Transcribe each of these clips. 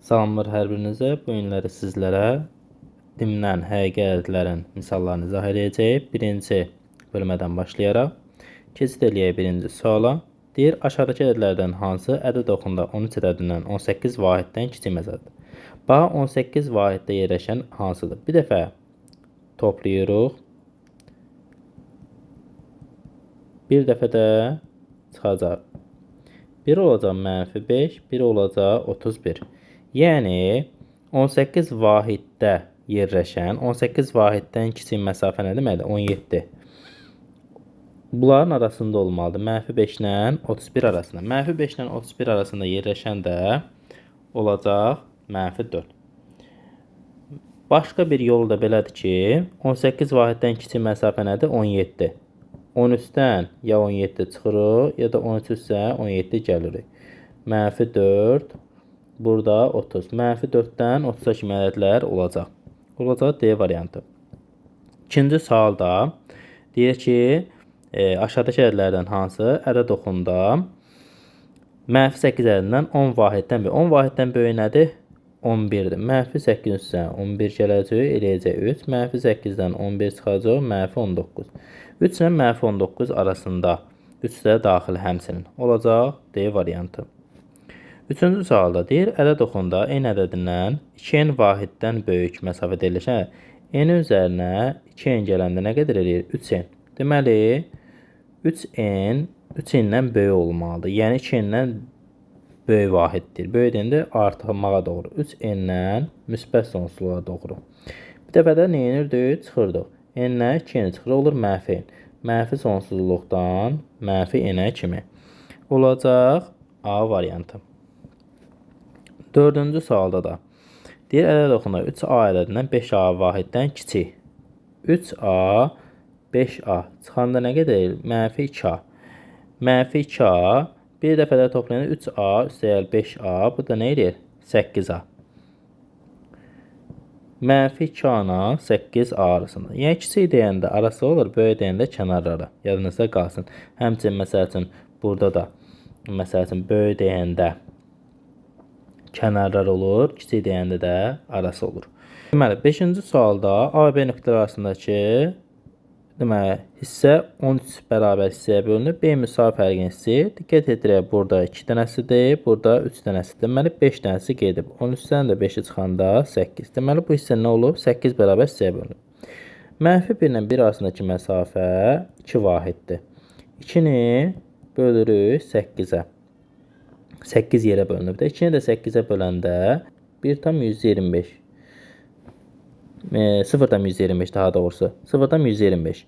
Salamlar hər birinizə. Bu günləri sizlərə dimdən həqiqi ədədlərin misallarını izah edəcəyik. Birinci bölmədən başlayaraq keçid eləyək birinci suala. Deyir, aşağıdakı ədədlərdən hansı ədəd oxunda 13 ədədindən 18 vahiddən kiçik məsələdir? Bax, 18 vahiddə yerləşən hansıdır? Bir dəfə toplayırıq. Bir dəfə də çıxacaq. Biri olacaq -5, biri olacaq 31. Yəni 18 vahiddə yerləşən, 18 vahiddən kiçik məsafə nə deməkdir? 17. Bunların arasında olmalıdır. -5 ilə 31 arasında. -5 ilə 31 arasında yerləşən də olacaq -4. Başqa bir yolu da belədir ki, 18 vahiddən kiçik məsafə nədir? 17. 13-dən ya 17 çıxırıq, ya da 13 isə 17 gəlirik. -4, burada 30. -4-dən 30-a kimi ədədlər olacaq. Olacaq D variantı. İkinci sualda deyir ki, aşağıdakı ədədlərdən hansı ədəd oxunda -8 ədədindən 10 vahiddən böyük. 10 vahiddən böyük nədir? 11'dir. -8 üstə 11 gələcək, eləyəcək 3. -8-dən 11 çıxacaq, -19. 3 ilə -19 arasında 3 də daxil həmçinin olacaq D variantı. Üçüncü sualda deyir, ədəd oxunda n ədədindən 2n vahiddən böyük məsafədə yerləşən n üzərinə 2n gələndə nə qədər eləyir? 3n. Deməli, 3n 3n-dən böyük olmalıdır. Yəni 2n-dən böyük vahiddir. Böyük deyəndə artırmağa doğru. 3n-dən müsbət sonsuzluğa doğru. Bir dəfə də nə edirdik? Çıxırdıq. N-lə 2n çıxır, olur -n. Mənfi sonsuzluqdan -n-ə kimi. Olacaq A variantı. Dördüncü sualda da deyir, ədəd oxunda 3a ədədindən 5a vahiddən kiçik. 3a, 5a çıxanda nə qədər? -2a. -2a bir dəfə də toplayanda 3a üstəgəl 5a, bu da nə edir? 8a. -2a ilə 8a arasında. Yəni kiçik deyəndə arası olur, böyük deyəndə kənarları. Yadınızda qalsın. Həmçinin məsəl üçün burada da məsəl üçün böyük deyəndə kənarlar olur, kiçik deyəndə də arası olur. Deməli, 5-ci sualda A və B nöqtələri arasındakı deməli, hissə 13 bərabər hissəyə bölünür. B müsavi fərqini istəyir. Diqqət edirək, burada 2 dənəsidir, burada 3 dənəsidir. Deməli, 5 dənəsi gedib. 13-dən də 5-i çıxanda 8. Deməli, bu hissə nə olub? 8 bərabər hissəyə bölünür. -1 ilə 1 arasındakı məsafə 2 vahiddir. 2-ni bölürük 8-ə. 8 yerə bölünüb də. 2-ni də 8-ə böləndə 1,125. 0,125 daha doğrusu. 0,125.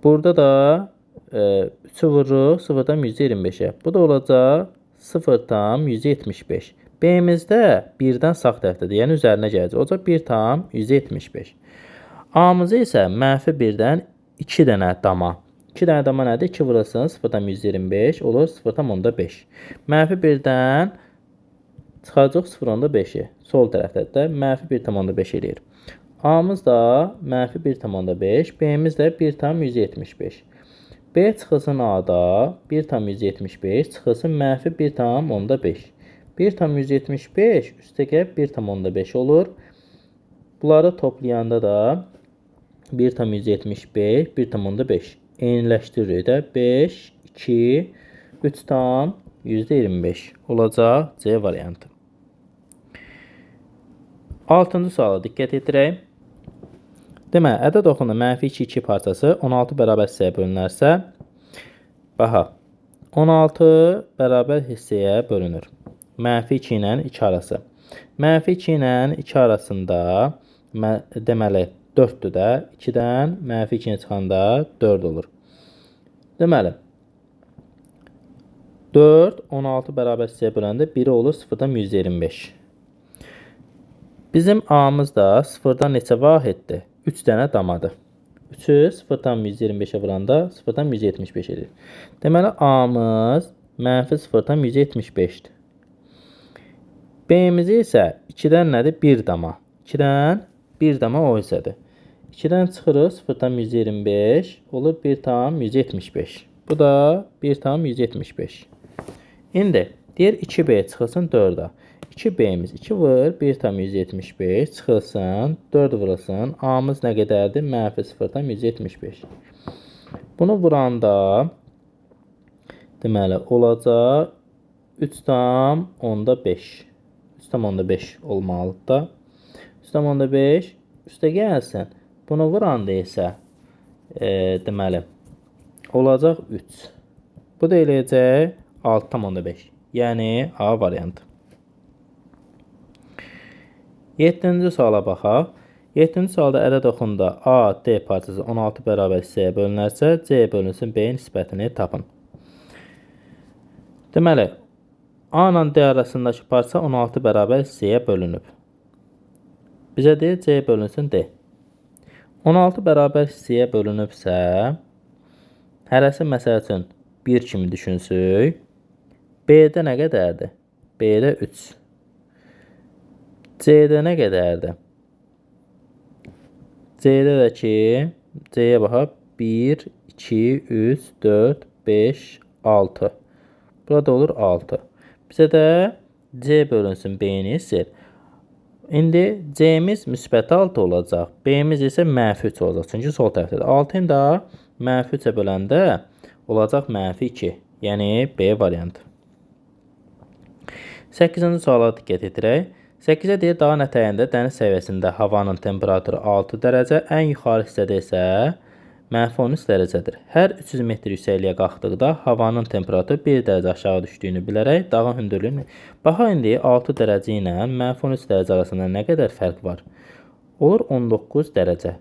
Burada da 3'ü vururuq 0,125'ə. Bu da olacaq 0,175. B-imizdə 1-dən sağ tərəfdədir. Yəni üzərinə gələcək. Olacaq 1,175. A-mızı isə -1-dən 2 dənə dama. 2 dənə dama nədir? 2 vurursun 0,125 olur 0,5. -1-dən çıxacaq 0,5'i. Sol tərəfdədir də. -1,5 eləyir. A-mız da -1,5. B-imiz də 1,175. B çıxılsın A-da 1,175 çıxılsın -1,5. 1,175 üstəgəl 1,5 olur. Bunları toplayanda da 1,175, 1,5. Eyniləşdiririk də 5, 2, 3,25 olacaq C variantı. 6-cı suala diqqət edirək. Deməli, ədəd oxunda -2, 2 parçası 16 bərabər hissəyə bölünərsə, baxa, 16 bərabər hissəyə bölünür. -2 ilə 2 arası. -2 ilə 2 arasında deməli 4'dür də. 2-dən -2-ni çıxanda 4 olur. Deməli, 4, 16 bərabər hissəyə böləndə 1 olur 0,125. Bizim A-mız da 0-dan neçə vahiddir? 3 dənə damadır. 3'ü 0,125'ə vuranda 0,175 edir. Deməli, A-mız -0,175'dir. B-mizi isə 2-dən nədir? 1 dama. 2-dən 1 dama o hissədir. 2-dən çıxırıq 0,125 olur 1,175. Bu da 1,175. İndi Deyir 2B çıxılsın 4A. 2B-miz 2 vur 1,175 çıxılsın 4 vurulsun. A-mız nə qədərdir? -0,175. Bunu vuranda deməli olacaq 3,5. 3,5 olmalıdır da. 3,5 üstə gəlsin. Bunu vuranda isə deməli olacaq 3. Bu da eləyəcək 6,5. Yəni A variantı. 7-ci suala baxaq. 7-ci sualda ədəd oxunda A, D parçası 16 bərabər hissəyə bölünərsə, C bölünsün B nisbətini tapın. Deməli, A ilə D arasındakı parça 16 bərabər hissəyə bölünüb. Bizə deyir C bölünsün D. 16 bərabər hissəyə bölünübsə, hərəsi məsəl üçün 1 kimi düşünsük. B-də nə qədərdir? B-də 3. C-də nə qədərdir? C-də də ki, C-yə baxaq. 1, 2, 3, 4, 5, 6. Burada olur 6. Bizə də C bölünsün B-ni istəyir. İndi C-miz müsbət 6 olacaq. B-miz isə -3 olacaq. Çünki sol tərəfdədir. 6-nı da -3-ə böləndə olacaq -2. Yəni B variantı. 8-ci suala diqqət edirək. 8-ə deyir, dağın ətəyində dəniz səviyyəsində havanın temperaturu 6 dərəcə, ən yuxarı hissədə isə -13 dərəcədir. Hər 300 metr yüksəkliyə qalxdıqda havanın temperaturu 1 dərəcə aşağı düşdüyünü bilərək dağın hündürlüyünü. Baxa indi 6 dərəcə ilə -13 dərəcə arasında nə qədər fərq var? Olur 19 dərəcə.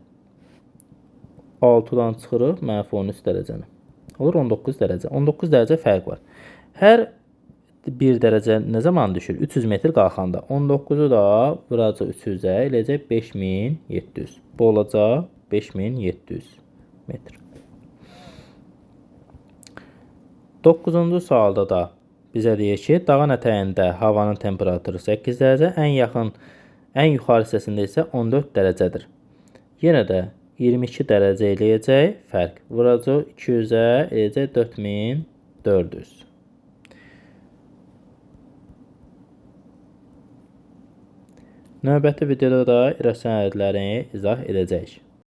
6-dan çıxırıq -13 dərəcəni. Olur 19 dərəcə. 19 dərəcə fərq var. Hər 1 dərəcə nə zaman düşür? 300 metr qalxanda. 19-u da vuracaq 300-ə, eləyəcək 5700. Bu olacaq 5700 metr. 9-cu sualda da bizə deyir ki, dağın ətəyində havanın temperaturu 8 dərəcə, ən yuxarı hissəsində isə 14 dərəcədir. Yenə də 22 dərəcə eləyəcək fərq. Vuracaq 200-ə, eləyəcək 4400. Növbəti videoda da irrasional ədədləri izah edəcəyik.